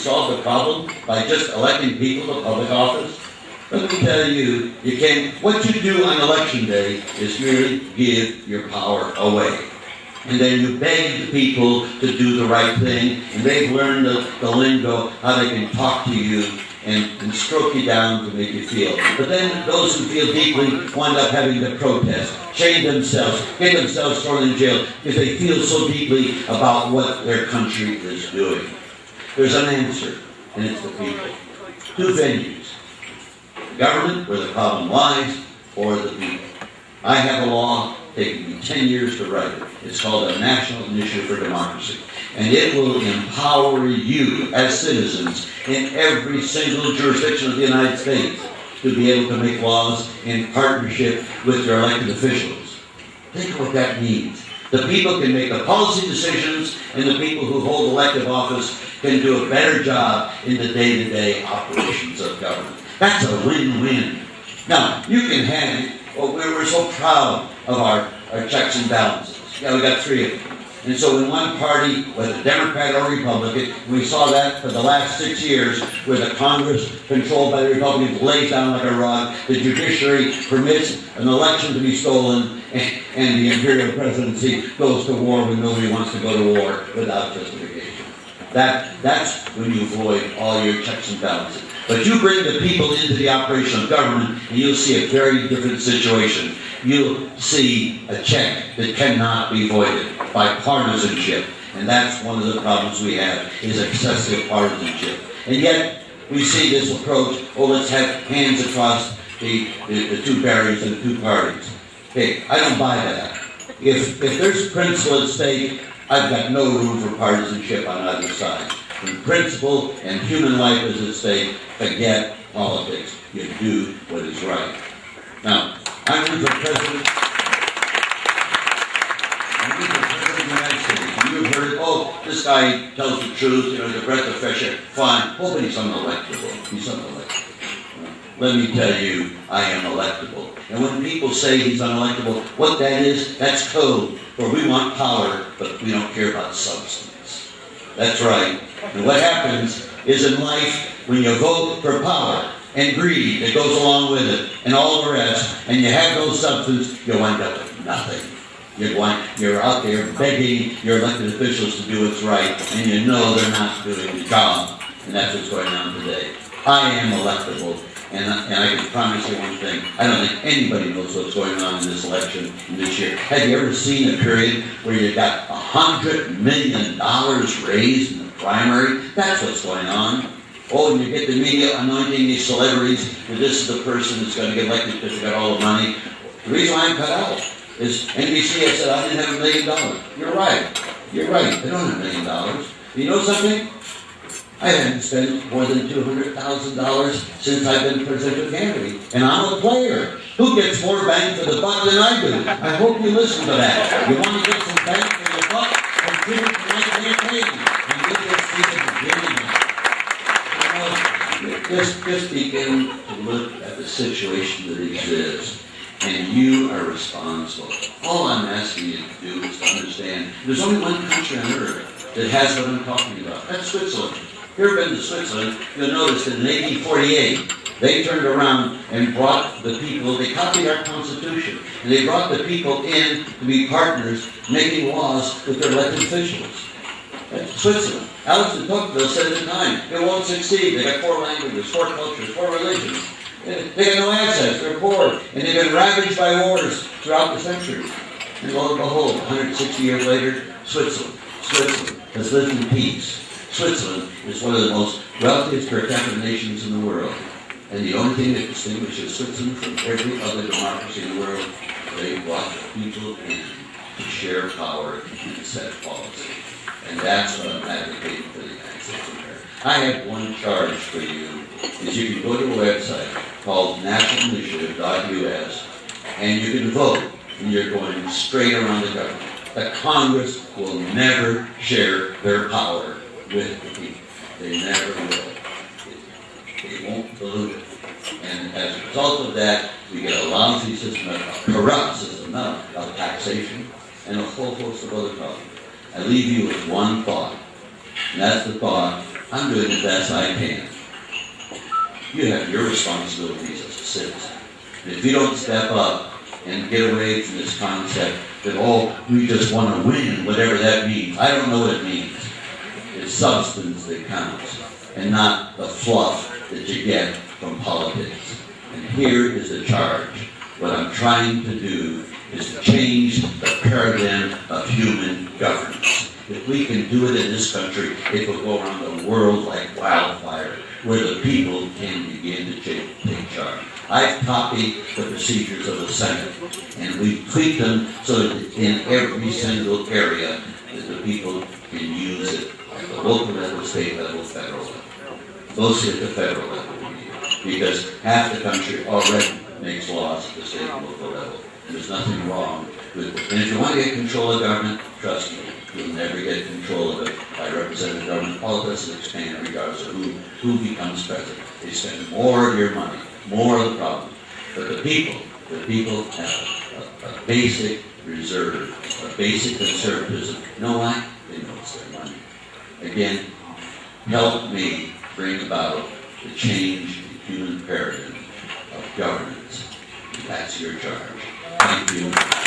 solve the problem by just electing people to public office? Let me tell you, you can't. What you do on election day is merely give your power away. And then you beg the people to do the right thing, and they've learned the lingo, how they can talk to you and stroke you down to make you feel. But then those who feel deeply wind up having to protest, shame themselves, get themselves thrown in jail because they feel so deeply about what their country is doing. There's an answer, and it's the people. Two venues. The government, where the problem lies, or the people. I have a law taking me 10 years to write it. It's called the National Initiative for Democracy. And it will empower you as citizens in every single jurisdiction of the United States to be able to make laws in partnership with your elected officials. Think of what that means. The people can make the policy decisions, and the people who hold elective office can do a better job in the day-to-day operations of government. That's a win-win. Now, you can have, we're so proud of our checks and balances. Yeah, we got 3 of them. And so in one party, whether Democrat or Republican, we saw that for the last 6 years, where the Congress, controlled by the Republicans, lays down like a rug, the judiciary permits an election to be stolen, and the imperial presidency goes to war when nobody wants to go to war without justification. That's when you avoid all your checks and balances. But you bring the people into the operation of government, and you'll see a very different situation. You'll see a check that cannot be voided by partisanship. And that's one of the problems we have, is excessive partisanship. And yet, we see this approach, let's have hands across the 2 barriers and the 2 parties. Okay, I don't buy that. If there's principle at stake, I've got no room for partisanship on either side. When principle and human life is at stake, forget politics. You do what is right. Now, I'm running for president. I'm running for president of the United States. You've heard, this guy tells the truth, the breath of fresh air. Fine. But he's unelectable. He's unelectable. Let me tell you, I am electable. And when people say he's unelectable, what that is, that's code. For we want power, but we don't care about substance. That's right. And what happens is in life, when you vote for power and greed that goes along with it, and all the rest, and you have no substance, you wind up with nothing. You're out there begging your elected officials to do what's right, and you know they're not doing the job. And that's what's going on today. I am electable. And I can promise you one thing, I don't think anybody knows what's going on in this election this year. Have you ever seen a period where you got $100 million raised in the primary? That's what's going on. And you get the media anointing these celebrities, and this is the person that's going to get elected because they got all the money. The reason why I'm cut out is NBC has said I didn't have $1 million. You're right. You're right. I don't have $1 million. You know something? I haven't spent more than $200,000 since I've been presidential candidate. And I'm a player. Who gets more bang for the buck than I do? I hope you listen to that. You want to get some bang for the buck? Contribute to my campaign. And get this people beginning. Just begin to look at the situation that exists. And you are responsible. All I'm asking you to do is to understand there's only one country on earth that has what I'm talking about. That's Switzerland. If you've ever been to Switzerland, you'll notice that in 1848, they turned around and brought the people, they copied our Constitution, and they brought the people in to be partners making laws with their elected officials. That's Switzerland. Alex de Tocqueville said at the time, it won't succeed. They got 4 languages, 4 cultures, 4 religions. They got no assets, they're poor, and they've been ravaged by wars throughout the centuries. And lo and behold, 160 years later, Switzerland has lived in peace. Switzerland is one of the most wealthiest per capita nations in the world. And the only thing that distinguishes Switzerland from every other democracy in the world, they brought the people in to share power and set policy. And that's what I'm advocating for the United States of America. I have one charge for you, is you can go to a website called nationalinitiative.us, and you can vote, and you're going straight around the government. The Congress will never share their power with the people. They never will. They won't dilute it. And as a result of that, we get a lousy system, a corrupt system of taxation, and a whole host of other problems. I leave you with one thought, and that's the thought I'm doing the best I can. You have your responsibilities as a citizen. And if you don't step up and get away from this concept that, oh, we just want to win, whatever that means. I don't know what it means. It's substance that counts, and not the fluff that you get from politics. And here is the charge. What I'm trying to do is to change the paradigm of human governance. If we can do it in this country, it will go around the world like wildfire, where the people can begin to take charge. I've copied the procedures of the Senate, and we've tweaked them so that in every single area that the people can use it at the local level, state level, federal level. Mostly at the federal level, because half the country already makes laws at the state and local level. And there's nothing wrong with it. And if you want to get control of government, trust me, you'll never get control of it by representative government. Politics will expand regardless of who becomes president. They spend more of your money, more of the problem. But the people have a basic reserve, a basic conservatism. You know why? They know it's their money. Again, help me bring about the change in human paradigm of governance. That's your charge. Thank you.